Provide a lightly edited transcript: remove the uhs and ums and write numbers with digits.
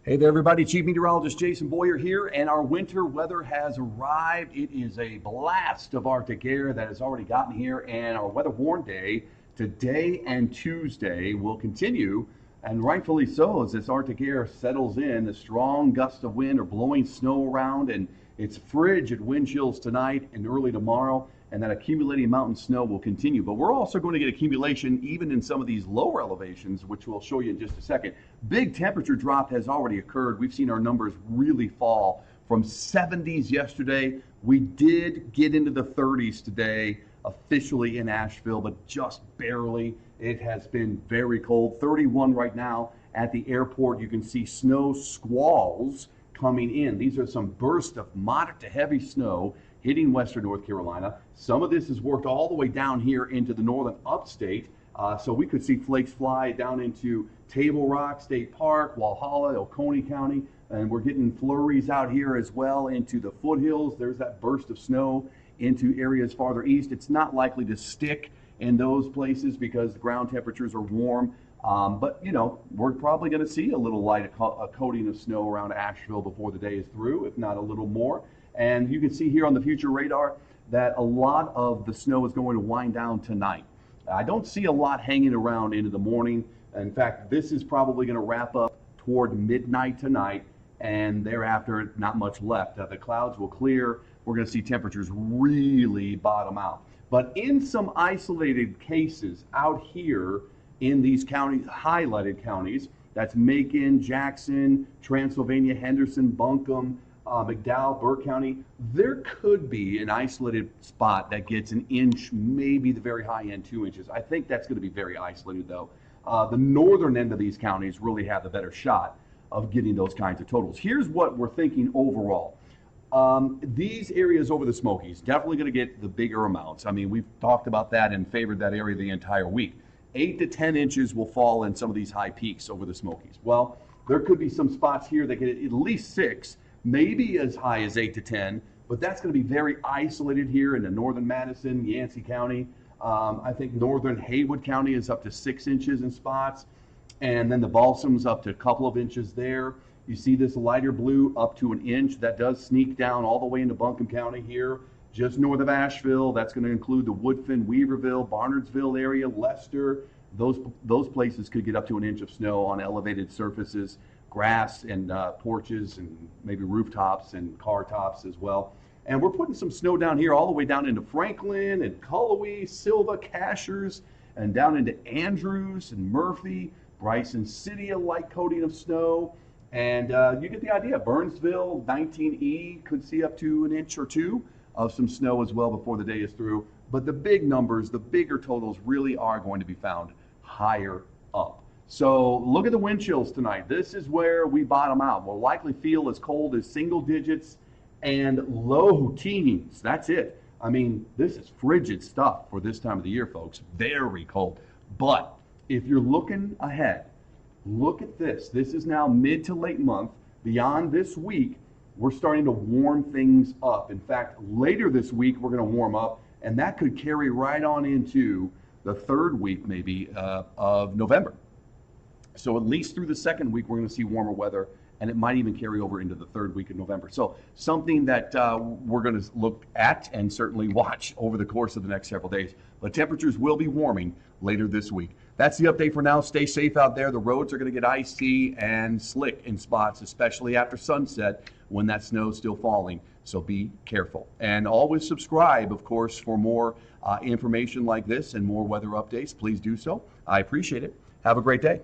Hey there, everybody. Chief Meteorologist Jason Boyer here, and our winter weather has arrived. It is a blast of Arctic air that has already gotten here, and our weather warn day today and Tuesday will continue, and rightfully so, as this Arctic air settles in. The strong gusts of wind are blowing snow around, and it's frigid wind chills tonight and early tomorrow, and that accumulating mountain snow will continue. But we're also going to get accumulation even in some of these lower elevations, which we'll show you in just a second. Big temperature drop has already occurred. We've seen our numbers really fall from 70s yesterday. We did get into the 30s today, officially in Asheville, but just barely. It has been very cold. 31 right now at the airport. You can see snow squalls coming in. These are some bursts of moderate to heavy snow hitting western North Carolina. Some of this has worked all the way down here into the northern upstate. So we could see flakes fly down into Table Rock State Park, Walhalla, Oconee County, and we're getting flurries out here as well into the foothills. There's that burst of snow into areas farther east. It's not likely to stick in those places because the ground temperatures are warm. But, you know, we're probably going to see a little light a coating of snow around Asheville before the day is through, if not a little more. And you can see here on the future radar that a lot of the snow is going to wind down tonight. I don't see a lot hanging around into the morning. In fact, this is probably going to wrap up toward midnight tonight, and thereafter, not much left. The clouds will clear. We're going to see temperatures really bottom out. But in some isolated cases out here in these counties, highlighted counties, that's Macon, Jackson, Transylvania, Henderson, Buncombe, McDowell, Burke County, there could be an isolated spot that gets an inch, maybe the very high end 2 inches. I think that's going to be very isolated though. The northern end of these counties really have the better shot of getting those kinds of totals. Here's what we're thinking overall. These areas over the Smokies, definitely going to get the bigger amounts. I mean, we've talked about that and favored that area the entire week. 8 to 10 inches will fall in some of these high peaks over the Smokies. Well, there could be some spots here that get at least 6, maybe as high as 8 to 10, but that's going to be very isolated here in the northern Madison, Yancey County. I think northern Haywood County is up to 6 inches in spots, and then the Balsam's up to a couple of inches there. You see this lighter blue up to 1 inch. That does sneak down all the way into Buncombe County here, just north of Asheville. That's going to include the Woodfin, Weaverville, Barnardsville area, Leicester. Those places could get up to 1 inch of snow on elevated surfaces, grass and porches and maybe rooftops and car tops as well. And we're putting some snow down here all the way down into Franklin and Cullowhee, Silva, Cashers, and down into Andrews and Murphy, Bryson City, a light coating of snow. And you get the idea. Burnsville, 19E could see up to 1 inch or 2 of some snow as well before the day is through. But the big numbers, the bigger totals really are going to be found higher up. So look at the wind chills tonight. This is where we bottom out. We'll likely feel as cold as single digits and low teens. That's it. I mean, this is frigid stuff for this time of the year, folks. Very cold. But if you're looking ahead, look at this. This is now mid to late month. Beyond this week, we're starting to warm things up. In fact, later this week, we're going to warm up, and that could carry right on into the third week maybe of November. So at least through the second week, we're going to see warmer weather, and it might even carry over into the third week of November. So something that we're going to look at and certainly watch over the course of the next several days. But temperatures will be warming later this week. That's the update for now. Stay safe out there. The roads are going to get icy and slick in spots, especially after sunset when that snow's still falling. So be careful. And always subscribe, of course, for more information like this and more weather updates. Please do so. I appreciate it. Have a great day.